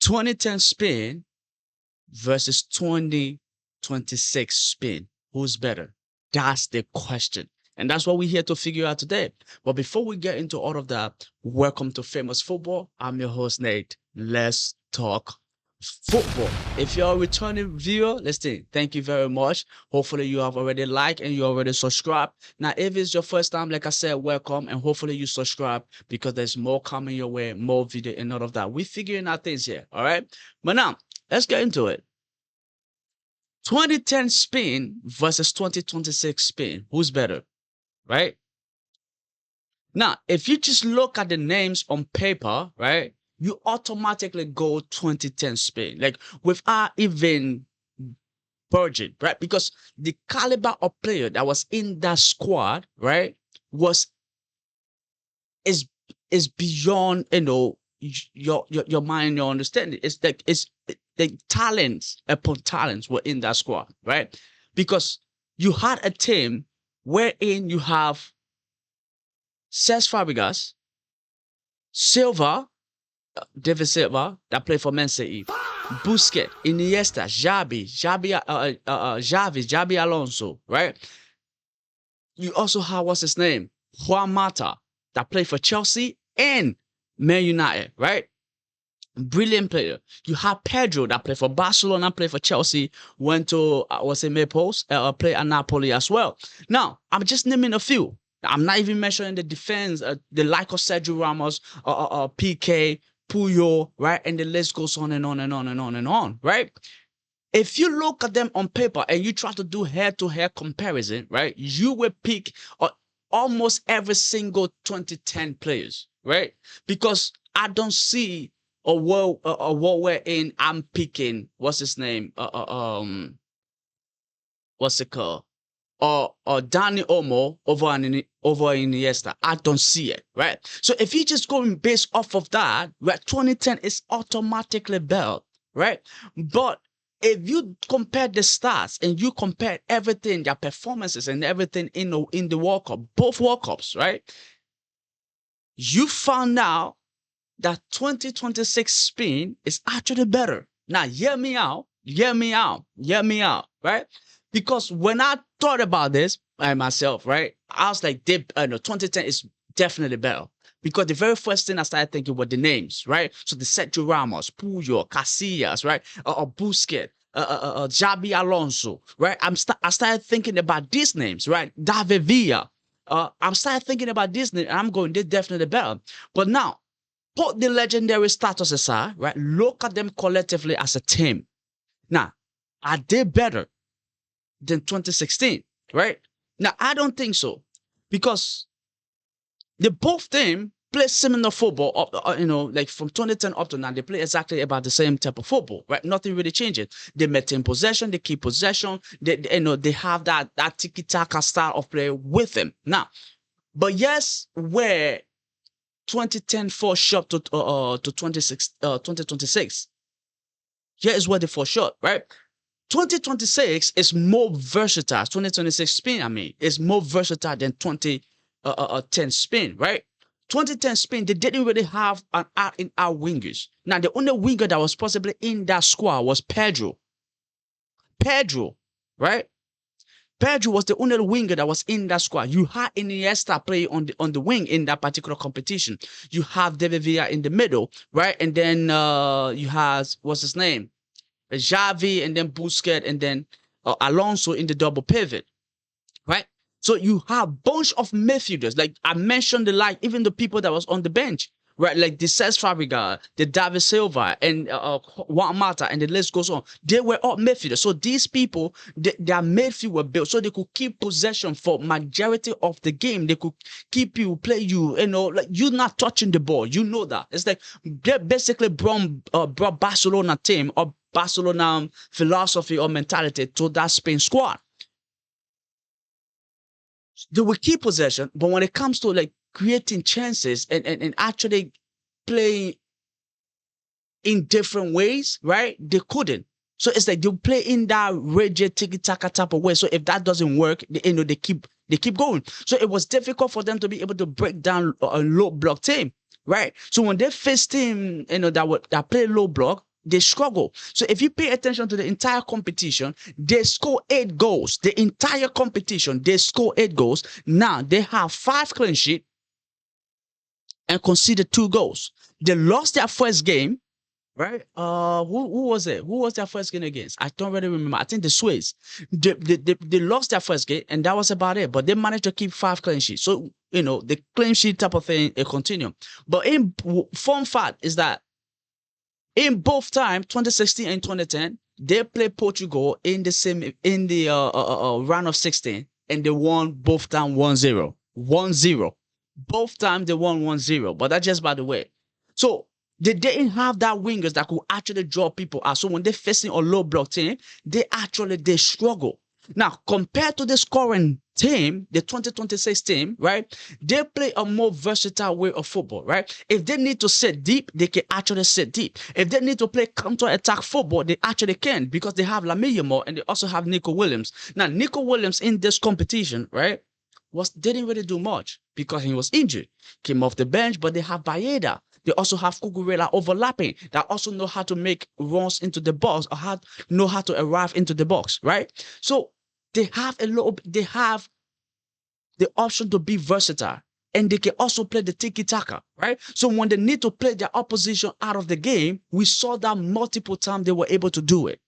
2010 Spain versus 2026 Spain. Who's better? That's the question. And that's what we're here to figure out today. But before we get into all of that, welcome to Famous Football. I'm your host, Nate. Let's talk football. If you're a returning viewer, listen, thank you very much. Hopefully you have already liked and you already subscribed. Now, if it's your first time, like I said, welcome, and hopefully you subscribe because there's more coming your way, more video and all of that. We're figuring out things here, all right? But now, let's get into it. 2010 Spain versus 2026 Spain. Who's better? Right? Now, if you just look at the names on paper, right, you automatically go 2010 Spain, like without even budget, right? Because the caliber of player that was in that squad, right, is beyond, you know, your mind, your understanding. It's like the talents upon talents were in that squad, right? Because you had a team wherein you have Cesc Fabregas, David Silva, that played for Man City, Busquets, Iniesta, Xavi Alonso, right? You also have, what's his name? Juan Mata, that played for Chelsea and Man United, right? Brilliant player. You have Pedro, that played for Barcelona, played for Chelsea, went to, Naples, played at Napoli as well. Now, I'm just naming a few. I'm not even mentioning the defense, the like of Sergio Ramos, PK, Puyol, right? And the list goes on and on and on and on and on, right? If you look at them on paper and you try to do head-to-head comparison, right, you will pick almost every single 2010 players, right? Because I don't see a world wherein I'm picking, what's his name? What's it called? Or Dani Olmo over Iniesta. I don't see it, right? So if you're just going based off of that, right, 2010 is automatically better, right? But if you compare the stats and you compare everything, their performances and everything in the World Cup, both World Cups, right? You found out that 2026 Spain is actually better. Now, hear me out, right? Because when I thought about this by myself, right, I was like, 2010 is definitely better. Because the very first thing I started thinking were the names, right? So the Sergio Ramos, Puyol, Casillas, right? Busquets, Xavi Alonso, right? I started thinking about these names, right? David Villa. I'm started thinking about these names, and I'm going, they're definitely better. But now, put the legendary status aside, right? Look at them collectively as a team. Now, are they better than 2016, right? Now, I don't think so, because the both team play similar football, like from 2010 up to now, they play exactly about the same type of football, right? Nothing really changes. They maintain possession, they keep possession, they have that tiki taka style of play with them. Now, but yes, where 2010 fall short to 2026. Here is where they fall short, right? 2026 is more versatile. 2026 Spain, I mean, is more versatile than 2010 Spain, right? 2010 Spain, they didn't really have an out-and-out wingers. Now, the only winger that was possibly in that squad was Pedro. Right? Pedro was the only winger that was in that squad. You had Iniesta play on the wing in that particular competition. You have David Villa in the middle, right? And then you have, what's his name? Xavi, and then Busquets, and then Alonso in the double pivot, right? So you have a bunch of midfielders. Like I mentioned, even the people that was on the bench, right? Like the Cesc Fabregas, the David Silva, and Juan Mata, and the list goes on. They were all midfielders. So these people, their midfield were built so they could keep possession for majority of the game. They could keep you, play you, like you're not touching the ball. You know that. It's like they basically brought Barcelona team or Barcelona philosophy or mentality to that Spain squad. They will keep possession, but when it comes to like creating chances and actually playing in different ways, right? They couldn't. So it's like they play in that rigid tiki-taka type of way. So if that doesn't work, they keep going. So it was difficult for them to be able to break down a low block team, right? So when they faced team, that play low block, they struggle. So if you pay attention to the entire competition, they score 8 goals. The entire competition, they score 8 goals. Now they have 5 clean sheets and conceded 2 goals. They lost their first game, right? Who was it? Who was their first game against? I don't really remember. I think the Swiss. They lost their first game, and that was about it. But they managed to keep 5 clean sheets. So the clean sheet type of thing it continue. But fun fact is that in both time, 2016 and 2010, they played Portugal in the round of 16, and they won both time 1-0. 1-0. Both times they won 1-0. But that's just by the way. So they didn't have that wingers that could actually draw people out. So when they're facing a low block team, they struggle. Now, compared to the scoring team, the 2026 team, right? They play a more versatile way of football, right? If they need to sit deep, they can actually sit deep. If they need to play counter-attack football, they actually can because they have Lamela and they also have Nico Williams. Now, Nico Williams in this competition, right, didn't really do much because he was injured. Came off the bench, but they have Bayeda. They also have Cucurella overlapping that also know how to make runs into the box or know how to arrive into the box, right? So they have the option to be versatile, and they can also play the tiki taka, right? So when they need to play their opposition out of the game, we saw that multiple times they were able to do it.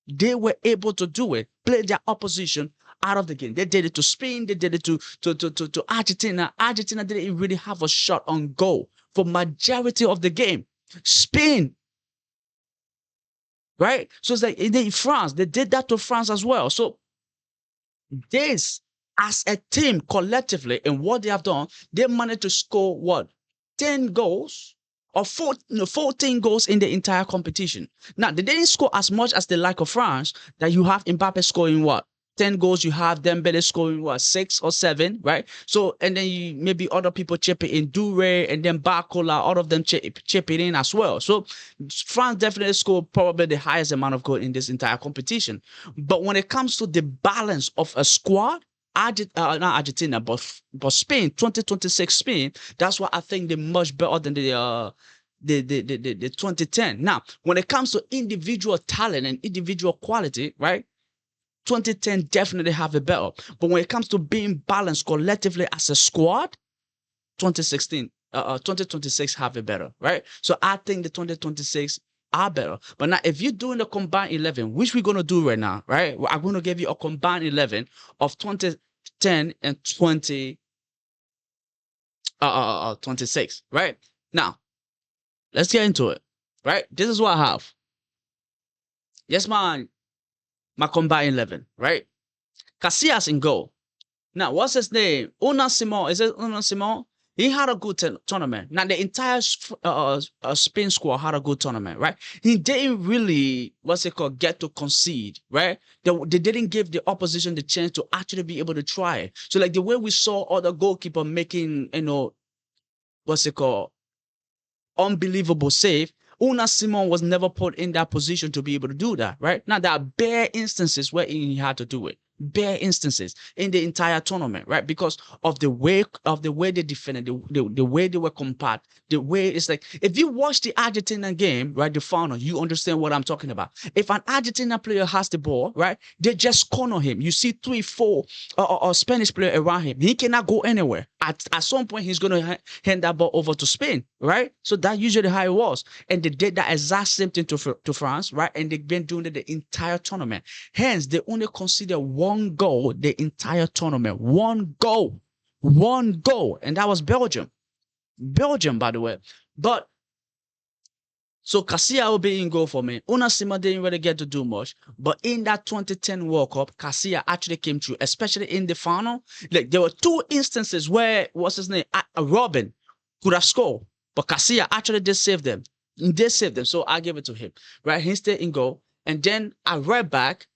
They were able to do it, play their opposition out of the game. They did it to Spain. They did it to Argentina. Argentina didn't really have a shot on goal for majority of the game. Spain, right? So it's like in France, they did that to France as well. So this, as a team collectively, and what they have done, they managed to score what? 10 goals or 14 goals in the entire competition. Now, they didn't score as much as the like of France, that you have Mbappe scoring what? 10 goals, you have Dembele scoring what, 6 or 7, right? So, and then you maybe other people chip it in, Dure and then Barcola, all of them chip it in as well. So France definitely scored probably the highest amount of goals in this entire competition. But when it comes to the balance of a squad, not Argentina, but Spain, 2026 Spain, that's why I think they're much better than the 2010. Now, when it comes to individual talent and individual quality, right? 2010 definitely have it better. But when it comes to being balanced collectively as a squad, 2026 have it better, right? So I think the 2026 are better. But now, if you're doing the combined 11, which we're going to do right now, right? I'm going to give you a combined 11 of 2010 and 26, right? Now, let's get into it, right? This is what I have. Yes, my combined 11, right? Casillas in goal. Now, what's his name? Una Simon. Is it Una Simon? He had a good tournament. Now, the entire Spain squad had a good tournament, right? He didn't really, get to concede, right? They didn't give the opposition the chance to actually be able to try it. So, like the way we saw other goalkeeper making, unbelievable save, Una Simon was never put in that position to be able to do that, right? Now, there are bare instances where he had to do it. Bare instances in the entire tournament, right? Because of the way they defended, the way they were compact, the way it's like, if you watch the Argentina game, right, the final, you understand what I'm talking about. If an Argentina player has the ball, right, they just corner him. You see 3, 4 Spanish player around him. He cannot go anywhere. At some point, he's going to hand that ball over to Spain, right? So that's usually how it was. And they did that exact same thing to France, right? And they've been doing it the entire tournament. Hence, they only consider 1 goal the entire tournament. 1 goal. 1 goal. And that was Belgium. Belgium, by the way. But so Casillas will be in goal for me. Una Simon didn't really get to do much. But in that 2010 World Cup, Casillas actually came through, especially in the final. Like, there were 2 instances where, what's his name? Robin could have scored. But Casillas actually did save them. He did save them. So I give it to him. Right? He stayed in goal. And then I read back,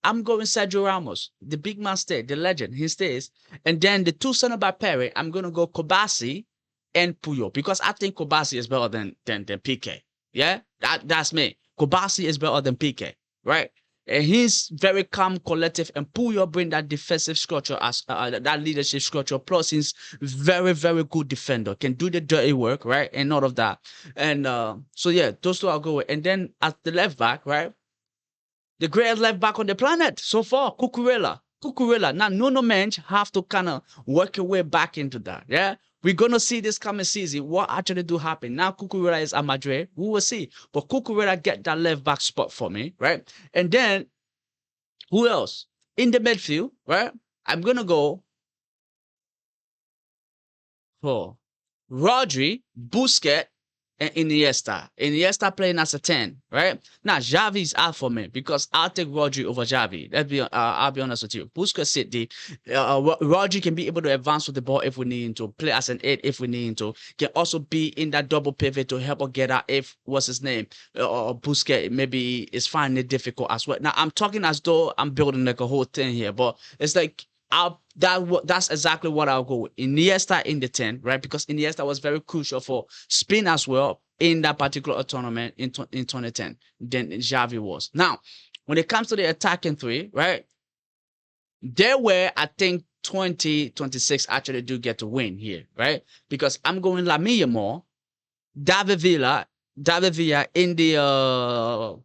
I'm going Sergio Ramos. The big man stayed. The legend. He stays. And then the 2 center-back pairing, I'm going to go Kobasi and Puyol. Because I think Kobasi is better than PK. Yeah, that's me. Kobasi is better than PK, right? And he's very calm, collective, and Puyol bring that defensive structure as that leadership structure. Plus, he's very, very good defender, can do the dirty work, right, and all of that. And so yeah, those two I'll go with. And then at the left back, right, the greatest left back on the planet so far, Cucurella. Cucurella. Now, Nuno Mensch have to kind of work your way back into that. Yeah. We're going to see this coming season what actually do happen. Now, Cucurella is at Madrid. We will see. But Cucurella get that left back spot for me, right? And then, who else? In the midfield, right? I'm going to go for Rodri, Busquets, and Iniesta. Iniesta playing as a 10, right? Now, Xavi is out for me because I'll take Rodri over Xavi. I'll be honest with you. Busquets sit deep. Rodri can be able to advance with the ball if we need him to, play as an 8 if we need him to. Can also be in that double pivot to help us get out if, what's his name? Busquets maybe is finding it difficult as well. Now, I'm talking as though I'm building like a whole thing here, but it's like, that's exactly what I'll go with. Iniesta in the 10, right? Because Iniesta was very crucial for Spain as well in that particular tournament in 2010 than Xavi was. Now, when it comes to the attacking 3, right? There where I think 2026 actually do get to win here, right? Because I'm going Lamela, David Villa in the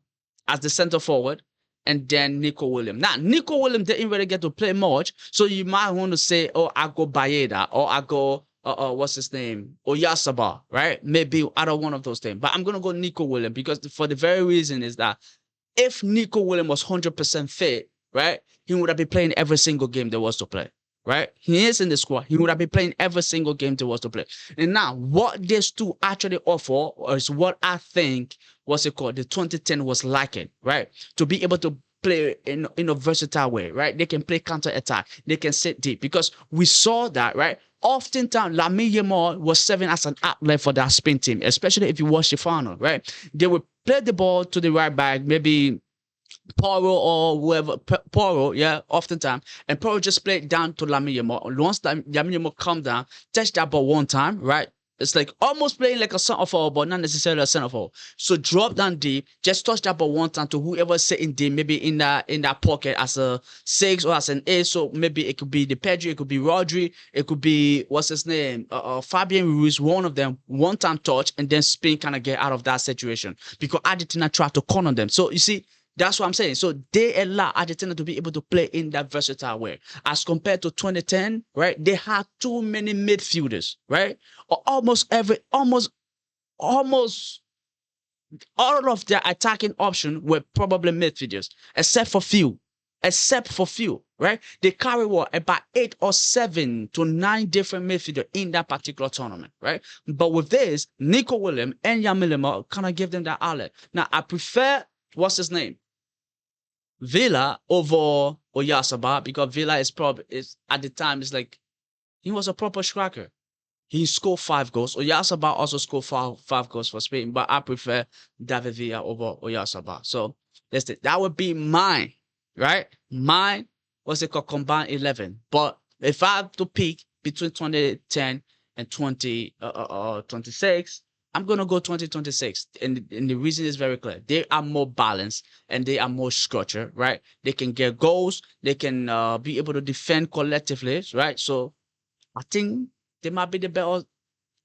as the center forward, and then Nico Williams. Now, Nico Williams didn't really get to play much, so you might want to say, oh, I go Baeda, or I go, what's his name? Oyasaba, right? Maybe either one of those things. But I'm going to go Nico Williams because for the very reason is that if Nico Williams was 100% fit, right, he would have been playing every single game there was to play. Right? He is in the squad. He would have been playing every single game there was to play. And now, what these two actually offer is what I think, what's it called, the 2010 was lacking, right? To be able to play in a versatile way, right? They can play counter-attack. They can sit deep. Because we saw that, right? Oftentimes, Lamela was serving as an outlet for that Spain team, especially if you watch the final, right? They would play the ball to the right back, maybe Poro or whoever, Poro, yeah, oftentimes, and Poro just play it down to Lamela. Once Lamela come down, touch that ball one time, right? It's like almost playing like a center forward, but not necessarily a center forward. So drop down deep, just touch that ball one time to whoever's sitting deep, maybe in that pocket as a 6 or as an 8. So maybe it could be the Pedri, it could be Rodri, it could be what's his name, Fabian Ruiz, one of them, one time touch, and then Spain kind of get out of that situation because Argentina tried to corner them. So you see. That's what I'm saying. So they allow Argentina to be able to play in that versatile way. As compared to 2010, right? They had too many midfielders, right? Almost all of their attacking options were probably midfielders, except for few, right? They carry about 8 or 7 to 9 different midfielders in that particular tournament, right? But with this, Nico Williams and Lamela kind of give them that outlet. Now, I prefer, what's his name? Villa over Oyasaba because Villa is at the time is like he was a proper striker. He scored 5 goals. Oyasaba also scored five goals for Spain, but I prefer David Villa over Oyasaba. So that would be mine, right? Mine was it called combined 11. But if I have to pick between 2010 and 2026, I'm going to go 2026. And the reason is very clear. They are more balanced and they are more structured, right? They can get goals. They can be able to defend collectively, right? So I think they might be the better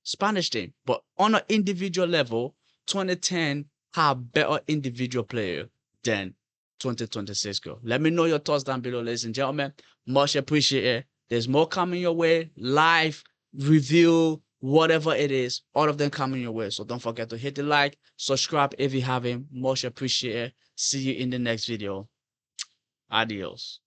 Spanish team. But on an individual level, 2010 have better individual player than 2026 go. Let me know your thoughts down below, ladies and gentlemen. Much appreciated. There's more coming your way. Live, review, whatever it is, all of them coming your way. So don't forget to hit the like, subscribe if you haven't. Much appreciated. See you in the next video. Adios.